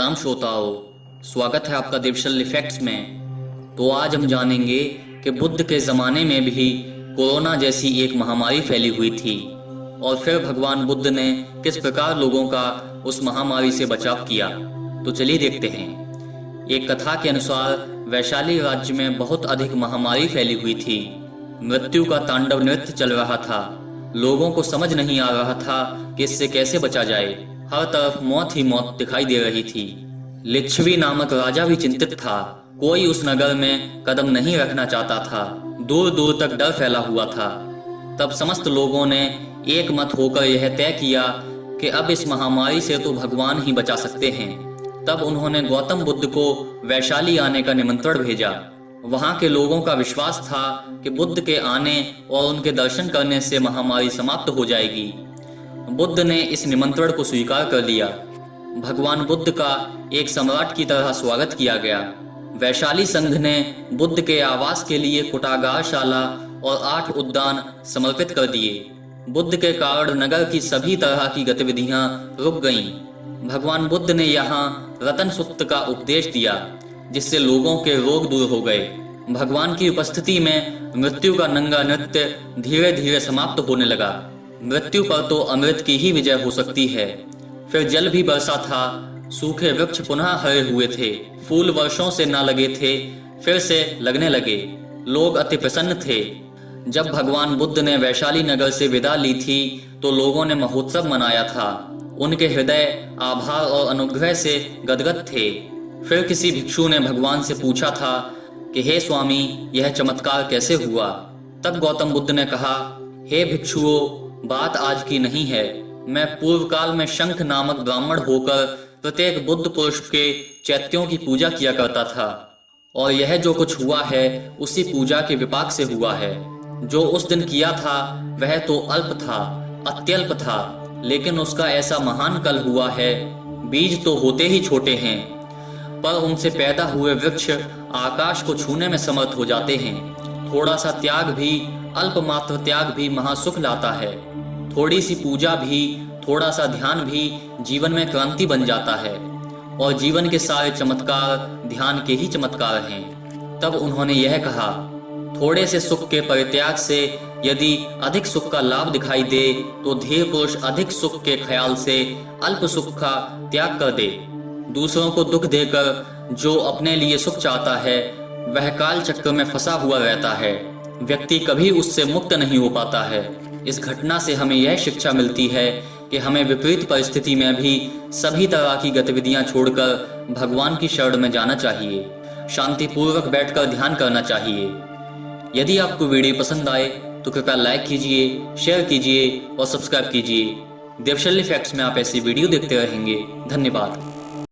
प्रणाम श्रोताओं, स्वागत है आपका देवशल्य फैक्ट्स में। तो आज हम जानेंगे कि बुद्ध के ज़माने में भी कोरोना जैसी एक महामारी फैली हुई थी और फिर भगवान बुद्ध ने किस प्रकार लोगों का उस महामारी से बचाव किया। तो चलिए देखते हैं। एक कथा के अनुसार वैशाली राज्य में बहुत अधिक महामारी फैली हुई थी। मृत्यु का तांडव नृत्य चल रहा था। लोगों को समझ नहीं आ रहा था कि इससे कैसे बचा जाए। हर तरफ मौत ही मौत दिखाई दे रही थी। लिच्छवी नामक राजा भी चिंतित था। कोई उस नगर में कदम नहीं रखना चाहता था। दूर दूर तक डर फैला हुआ था। तब समस्त लोगों ने एक मत होकर यह तय किया कि अब इस महामारी से तो भगवान ही बचा सकते हैं। तब उन्होंने गौतम बुद्ध को वैशाली आने का निमंत्रण भेजा। वहां के लोगों का विश्वास था कि बुद्ध के आने और उनके दर्शन करने से महामारी समाप्त हो जाएगी। बुद्ध ने इस निमंत्रण को स्वीकार कर लिया। भगवान बुद्ध का एक सम्राट की तरह स्वागत किया गया। वैशाली संघ ने बुद्ध के आवास के लिए कुटागारशाला और 8 उद्यान समर्पित कर दिए। बुद्ध के कारण नगर की सभी तरह की गतिविधियां रुक गईं। भगवान बुद्ध ने यहाँ रतन सूत्र का उपदेश दिया, जिससे लोगों के रोग दूर हो गए। भगवान की उपस्थिति में मृत्यु का नंगा नृत्य धीरे धीरे समाप्त होने लगा। मृत्यु पर तो अमृत की ही विजय हो सकती है। फिर जल भी बरसा था। सूखे वृक्ष पुनः हरे हुए थे। फूल वर्षों से न लगे थे, फिर से लगने लगे। लोग अति प्रसन्न थे। जब भगवान बुद्ध ने वैशाली नगर से विदा ली थी तो लोगों ने महोत्सव मनाया था। उनके हृदय आभार और अनुग्रह से गदगद थे। फिर किसी भिक्षु ने भगवान से पूछा था कि हे स्वामी, यह चमत्कार कैसे हुआ। तब गौतम बुद्ध ने कहा, हे भिक्षुओं, बात आज की नहीं है। मैं पूर्व काल में शंख नामक ब्राह्मण होकर प्रत्येक बुद्ध पुरुष के चैत्यों की पूजा किया करता था, और यह जो कुछ हुआ है उसी पूजा के विपाक से हुआ है। जो उस दिन किया था वह तो अल्प था, अत्यल्प था, लेकिन उसका ऐसा महान कल हुआ है। बीज तो होते ही छोटे हैं, पर उनसे पैदा हुए वृक्ष आकाश को छूने में समर्थ हो जाते हैं। थोड़ा सा त्याग भी, अल्प मात्र त्याग भी महासुख लाता है। थोड़ी सी पूजा भी, थोड़ा सा ध्यान भी जीवन में क्रांति बन जाता है, और जीवन के सारे चमत्कार ध्यान के ही चमत्कार हैं। तब उन्होंने यह कहा, थोड़े से सुख के परित्याग से यदि अधिक सुख का लाभ दिखाई दे तो धीर पुरुष अधिक सुख के ख्याल से अल्प सुख का त्याग कर दे। दूसरों को दुख देकर जो अपने लिए सुख चाहता है वह काल चक्र में फंसा हुआ रहता है। व्यक्ति कभी उससे मुक्त नहीं हो पाता है। इस घटना से हमें यह शिक्षा मिलती है कि हमें विपरीत परिस्थिति में भी सभी तरह की गतिविधियां छोड़कर भगवान की शरण में जाना चाहिए। शांतिपूर्वक बैठकर ध्यान करना चाहिए। यदि आपको वीडियो पसंद आए तो कृपया लाइक कीजिए, शेयर कीजिए और सब्सक्राइब कीजिए। देवशल्य फैक्ट्स में आप ऐसी वीडियो देखते रहेंगे। धन्यवाद।